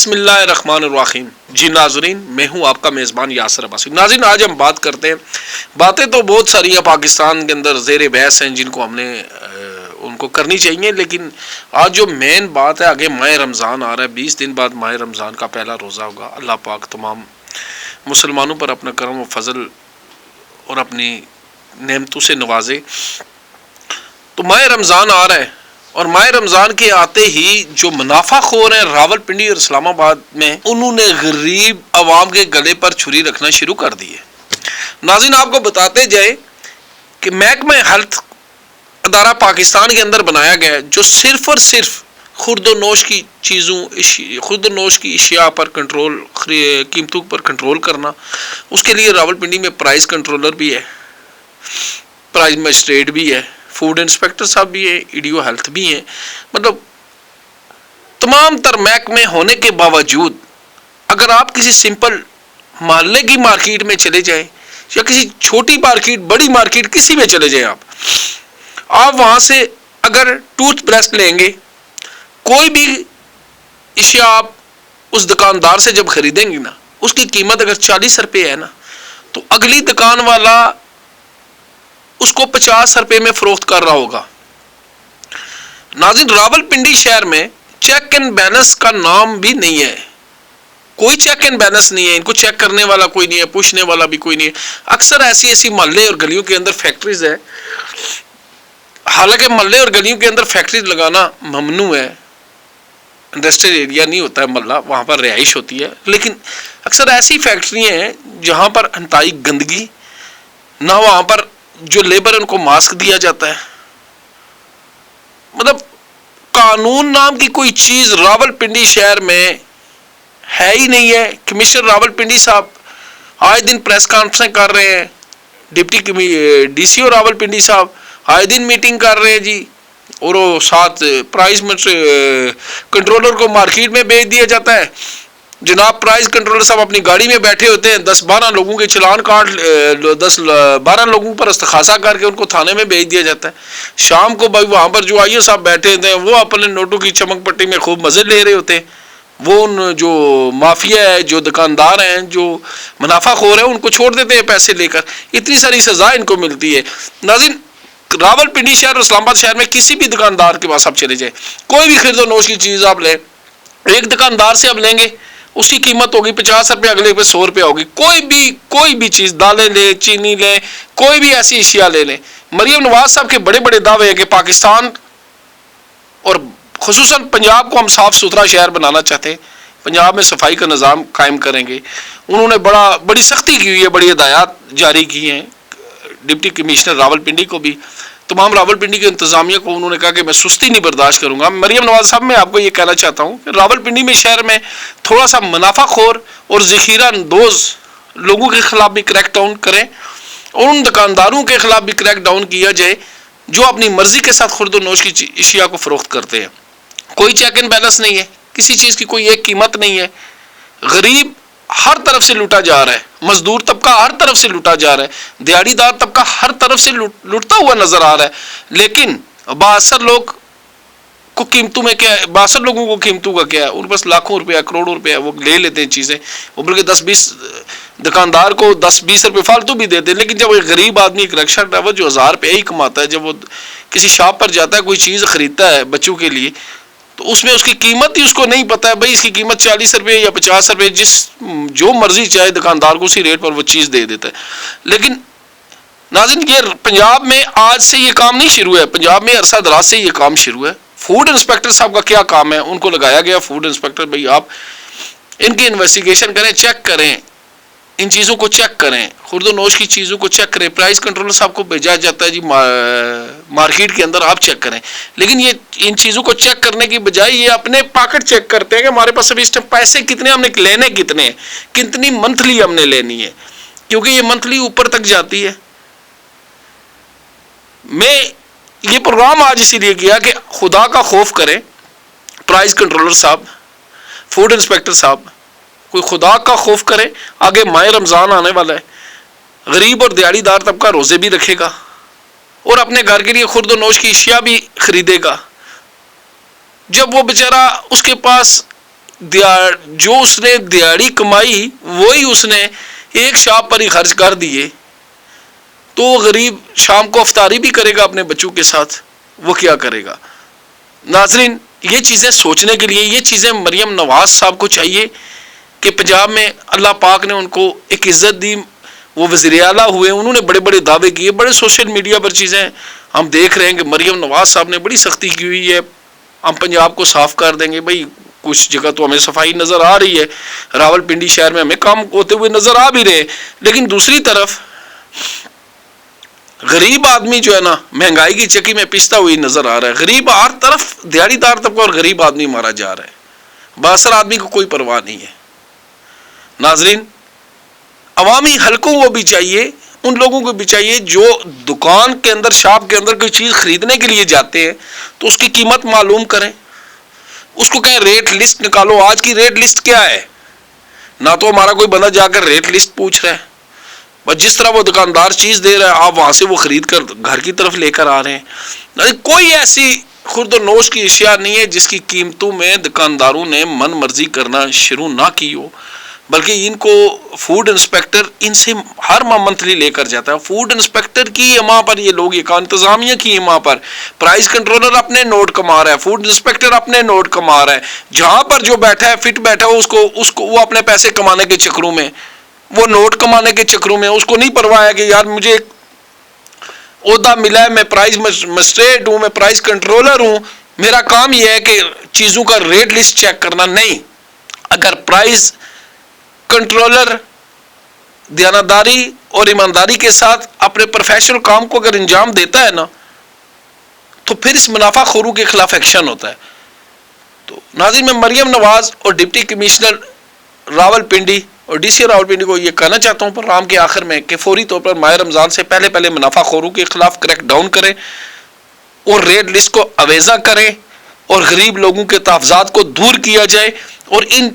بسم اللہ الرحمن الرحیم. جی ناظرین، میں ہوں آپ کا میزبان یاسر عباسی. ناظرین، آج ہم بات کرتے ہیں. باتیں تو بہت ساری ہیں پاکستان کے اندر زیر بحث ہیں جن کو ہم نے ان کو کرنی چاہیے، لیکن آج جو مین بات ہے، آگے ماہ رمضان آ رہا ہے. 20 دن بعد ماہ رمضان کا پہلا روزہ ہوگا. اللہ پاک تمام مسلمانوں پر اپنا کرم و فضل اور اپنی نعمتوں سے نوازے. تو ماہ رمضان آ رہا ہے، اور ماہ رمضان کے آتے ہی جو منافع خور ہیں راول پنڈی اور اسلام آباد میں، انہوں نے غریب عوام کے گلے پر چھری رکھنا شروع کر دی ہے. ناظرین، آپ کو بتاتے جائیں کہ محکمہ ہیلتھ ادارہ پاکستان کے اندر بنایا گیا ہے جو صرف اور صرف خورد و نوش کی چیزوں خورد و نوش کی اشیاء پر کنٹرول، قیمتوں پر کنٹرول کرنا. اس کے لیے راول پنڈی میں پرائز کنٹرولر بھی ہے، پرائز مجسٹریٹ بھی ہے، فوڈ انسپیکٹر صاحب بھی ہیں، ایڈیو ہیلتھ بھی ہیں. مطلب تمام تر محکمے ہونے کے باوجود اگر آپ کسی سمپل محلے کی مارکیٹ میں چلے جائیں یا کسی چھوٹی مارکیٹ، بڑی مارکیٹ، کسی میں چلے جائیں، آپ وہاں سے اگر ٹوتھ برش لیں گے، کوئی بھی اشیاء آپ اس دکاندار سے جب خریدیں گے نا، اس کی قیمت اگر 40 روپے ہے نا، تو اگلی دکان والا اس کو 50 روپے میں فروخت کر رہا ہوگا. ناظرین، راول پنڈی شہر میں چیک اینڈ بیلنس کا نام بھی نہیں ہے. کوئی چیک اینڈ بیلنس نہیں ہے. ان کو چیک کرنے والا کوئی نہیں ہے، پوچھنے والا بھی کوئی نہیں ہے. اکثر ایسی محلے اور گلیوں کے اندر فیکٹریز ہے. حالانکہ محلے اور گلیوں کے اندر فیکٹریز لگانا ممنوع ہے، انڈسٹریل ایریا نہیں ہوتا ہے محلہ، وہاں پر رہائش ہوتی ہے. لیکن اکثر ایسی فیکٹریاں ہیں جہاں پر انتہائی گندگی، نہ وہاں پر جو لیبر ان کو ماسک دیا جاتا ہے. مطلب قانون نام کی کوئی چیز راول پنڈی شہر میں ہے ہی نہیں ہے. کمشنر راول پنڈی صاحب آئے دن پریس کانفرنس کر رہے ہیں، ڈپٹی ڈی سی او راول پنڈی صاحب آئے دن میٹنگ کر رہے ہیں جی، اور وہ ساتھ پرائز کنٹرولر کو مارکیٹ میں بھیج دیا جاتا ہے. جناب پرائز کنٹرولر صاحب اپنی گاڑی میں بیٹھے ہوتے ہیں، 10-12 لوگوں کے چلان کاٹ، 10-12 لوگوں پر استخاصہ کر کے ان کو تھانے میں بھیج دیا جاتا ہے. شام کو بھائی وہاں پر جو آئیے صاحب بیٹھے ہوتے ہیں، وہ اپنے نوٹوں کی چمک پٹی میں خوب مزے لے رہے ہوتے ہیں. وہ ان جو مافیا ہے، جو دکاندار ہیں، جو منافع خور ہیں، ان کو چھوڑ دیتے ہیں پیسے لے کر. اتنی ساری سزا ان کو ملتی ہے. ناظرین، راول پنڈی شہر اور اسلام آباد شہر میں کسی بھی دکاندار کے پاس آپ چلے جائیں، کوئی بھی خرید و نوش کی چیز آپ لیں، ایک دکاندار سے آپ لیں گے، اس کی قیمت ہوگی 50 روپے، اگلے پہ 100 روپے ہوگی. کوئی بھی چیز، دالیں لیں، چینی لیں، کوئی بھی ایسی اشیاء لے لیں. مریم نواز صاحب کے بڑے بڑے دعوے ہیں کہ پاکستان اور خصوصاً پنجاب کو ہم صاف ستھرا شہر بنانا چاہتے ہیں، پنجاب میں صفائی کا نظام قائم کریں گے. انہوں نے بڑی سختی کی ہوئی ہے، بڑی ہدایات جاری کی ہیں ڈپٹی کمشنر راول پنڈی کو بھی، تمام راول پنڈی کے انتظامیہ کو. انہوں نے کہا کہ میں سستی نہیں برداشت کروں گا. مریم نواز صاحب، میں آپ کو یہ کہنا چاہتا ہوں کہ راول پنڈی میں شہر میں تھوڑا سا منافع خور اور ذخیرہ اندوز لوگوں کے خلاف بھی کریک ڈاؤن کریں، اور ان دکانداروں کے خلاف بھی کریک ڈاؤن کیا جائے جو اپنی مرضی کے ساتھ خرد و نوش کی اشیاء کو فروخت کرتے ہیں. کوئی چیک اینڈ بیلنس نہیں ہے، کسی چیز کی کوئی ایک قیمت نہیں ہے. غریب ہر طرف سے لوٹا جا رہا ہے، مزدور طبقہ ہر طرف سے لوٹا جا رہا ہے، دیہڑی دار طبقہ ہر طرف سے لوٹتا ہوا نظر آ رہا ہے. لیکن باثر لوگ کو قیمتوں میں کیا ہے، باثر لوگوں کو قیمتوں کا کیا ہے، ان پاس لاکھوں روپیہ، کروڑوں روپیہ وہ لے لیتے ہیں چیزیں. وہ بلکہ 10-20 دکاندار کو 10-20 روپے فالتو بھی دیتے ہیں. لیکن جب ایک غریب آدمی، ایک رکشا ڈرائیور جو 1000 روپے ہی کماتا ہے، جب وہ کسی شاپ پر جاتا ہے، کوئی چیز خریدتا ہے بچوں کے لیے، تو اس میں اس کی قیمت ہی اس کو نہیں پتا ہے. بھائی اس کی قیمت 40 روپے یا 50 روپے، جو مرضی چاہے دکاندار کو اسی ریٹ پر وہ چیز دے دیتا ہے. لیکن ناظرین، یہ پنجاب میں آج سے یہ کام نہیں شروع ہے، پنجاب میں عرصہ دراز سے یہ کام شروع ہے. فوڈ انسپیکٹر صاحب کا کیا کام ہے؟ ان کو لگایا گیا فوڈ انسپیکٹر، بھائی آپ ان کی انویسٹیگیشن کریں، چیک کریں، ان چیزوں کو چیک کریں، خرد و نوش کی چیزوں کو چیک کریں. پرائز کنٹرولر صاحب کو بھیجا جاتا ہے جی مارکیٹ کے اندر، آپ چیک کریں. لیکن یہ ان چیزوں کو چیک کرنے کی بجائے یہ اپنے پاکٹ چیک کرتے ہیں کہ ہمارے پاس ابھی اس ٹائم پیسے کتنے، ہم نے لینے کتنے ہیں، کتنی منتھلی ہم نے لینی ہے، کیونکہ یہ منتھلی اوپر تک جاتی ہے. میں یہ پروگرام آج اسی لیے کیا کہ خدا کا خوف کریں پرائز کنٹرولر صاحب، فوڈ انسپیکٹر صاحب، کوئی خدا کا خوف کرے. آگے ماہ رمضان آنے والا ہے، غریب اور دیہڑی دار طبقہ روزے بھی رکھے گا اور اپنے گھر کے لیے خرد و نوش کی اشیاء بھی خریدے گا. جب وہ بیچارہ اس کے پاس جو اس نے دیہڑی کمائی وہی اس نے ایک شاپ پر ہی خرچ کر دیے، تو غریب شام کو افطاری بھی کرے گا اپنے بچوں کے ساتھ، وہ کیا کرے گا؟ ناظرین، یہ چیزیں سوچنے کے لیے، یہ چیزیں مریم نواز صاحب کو چاہیے کہ پنجاب میں اللہ پاک نے ان کو ایک عزت دی، وہ وزیر اعلیٰ ہوئے، انہوں نے بڑے بڑے دعوے کیے، بڑے سوشل میڈیا پر چیزیں ہم دیکھ رہے ہیں کہ مریم نواز صاحب نے بڑی سختی کی ہوئی ہے، ہم پنجاب کو صاف کر دیں گے۔ بھائی کچھ جگہ تو ہمیں صفائی نظر آ رہی ہے، راول پنڈی شہر میں ہمیں کام ہوتے ہوئے نظر آ بھی رہے، لیکن دوسری طرف غریب آدمی جو ہے نا مہنگائی کی چکی میں پستا ہوئی نظر آ رہا ہے، غریب ہر طرف دیہڑی دار طبقہ اور غریب آدمی مارا جا رہا ہے، بااثر آدمی کو کوئی پرواہ نہیں ہے۔ ناظرین، عوامی حلقوں کو بھی چاہیے، ان لوگوں کو بھی چاہیے جو دکان کے اندر، شاپ کے اندر کوئی چیز خریدنے کے لیے جاتے ہیں تو اس کی قیمت معلوم کریں، اس کو کہیں ریٹ لسٹ نکالو، آج کی ریٹ لسٹ کیا ہے؟ نہ تو ہمارا کوئی بندہ جا کر ریٹ لسٹ پوچھ رہا ہے، بس جس طرح وہ دکاندار چیز دے رہا ہے آپ وہاں سے وہ خرید کر گھر کی طرف لے کر آ رہے ہیں۔ کوئی ایسی خرد و نوش کی اشیاء نہیں ہے جس کی قیمتوں میں دکانداروں نے من مرضی کرنا شروع نہ کی ہو، بلکہ ان کو فوڈ انسپیکٹر ان سے ہر ماہ منتھلی لے کر جاتا ہے۔ فوڈ انسپیکٹر کی ماں پر یہ لوگ، یہ انتظامیہ کی ماں پر پرائز کنٹرولر اپنے نوٹ کما رہا ہے، فوڈ انسپیکٹر اپنے نوٹ کما رہا ہے، جہاں پر جو بیٹھا ہے فٹ بیٹھا ہے اس کو وہ اپنے پیسے کمانے کے چکروں میں، وہ نوٹ کمانے کے چکروں میں، اس کو نہیں پرواہ ہے کہ یار مجھے ایک عہدہ ملا ہے، میں پرائز مسٹریٹ ہوں، میں پرائز کنٹرولر ہوں، میرا کام یہ ہے کہ چیزوں کا ریٹ لسٹ چیک کرنا۔ نہیں، اگر پرائز کنٹرولر دیانتداری اور ایمانداری کے ساتھ اپنے پروفیشنل کام کو اگر انجام دیتا ہے نا تو پھر اس منافع خوروں کے خلاف ایکشن ہوتا ہے۔ تو ناظرین، میں مریم نواز اور ڈپٹی کمشنر راول پنڈی اور ڈی سی راول پنڈی کو یہ کہنا چاہتا ہوں پروگرام کے آخر میں کہ فوری طور پر ماہ رمضان سے پہلے منافع خوروں کے خلاف کریک ڈاؤن کریں اور ریٹ لسٹ کو اویزہ کریں اور غریب لوگوں کے تحفظات کو دور کیا جائے اور ان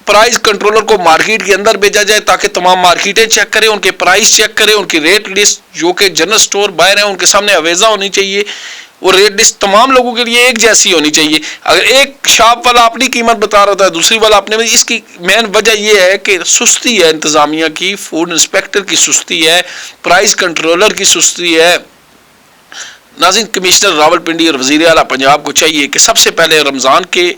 پرائز کنٹرولر کو مارکیٹ کے اندر بھیجا جائے تاکہ تمام مارکیٹیں چیک کریں، ان کے پرائز چیک کریں، ان کی ریٹ لسٹ جو کہ جنرل سٹور باہر ہیں ان کے سامنے اویزہ ہونی چاہیے، وہ ریٹ لسٹ تمام لوگوں کے لیے ایک جیسی ہونی چاہیے۔ اگر ایک شاپ والا اپنی قیمت بتا رہا ہوتا ہے دوسری والا اپنے، اس کی مین وجہ یہ ہے کہ سستی ہے انتظامیہ کی، فوڈ انسپیکٹر کی سستی ہے، پرائز کنٹرولر کی سستی ہے۔ ناظرین، کمشنر راول پنڈی اور وزیر اعلیٰ پنجاب کو چاہیے کہ سب سے پہلے رمضان کے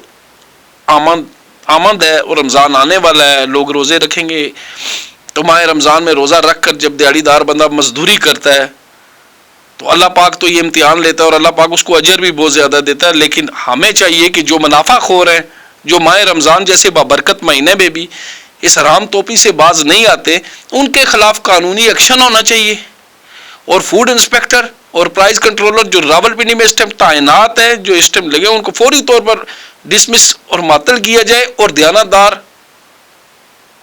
آمد ہے اور رمضان آنے والا ہے، لوگ روزے رکھیں گے، تو ماہ رمضان میں روزہ رکھ کر جب دیہڑی دار بندہ مزدوری کرتا ہے تو اللہ پاک تو یہ امتحان لیتا ہے اور اللہ پاک اس کو اجر بھی بہت زیادہ دیتا ہے، لیکن ہمیں چاہیے کہ جو منافع خور ہیں، جو ماہ رمضان جیسے بابرکت مہینے میں بھی اس حرام توپی سے باز نہیں آتے، ان کے خلاف قانونی ایکشن ہونا چاہیے، اور فوڈ انسپیکٹر اور پرائز کنٹرولر جو راول پنڈی میں اس ٹائم تعینات ہیں، جو اس ٹائم لگے، ان کو فوری طور پر ڈسمس اور معطل کیا جائے اور دیانتدار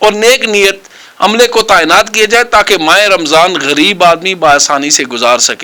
اور نیک نیت عملے کو تعینات کیا جائے تاکہ ماہ رمضان غریب آدمی بآسانی سے گزار سکے۔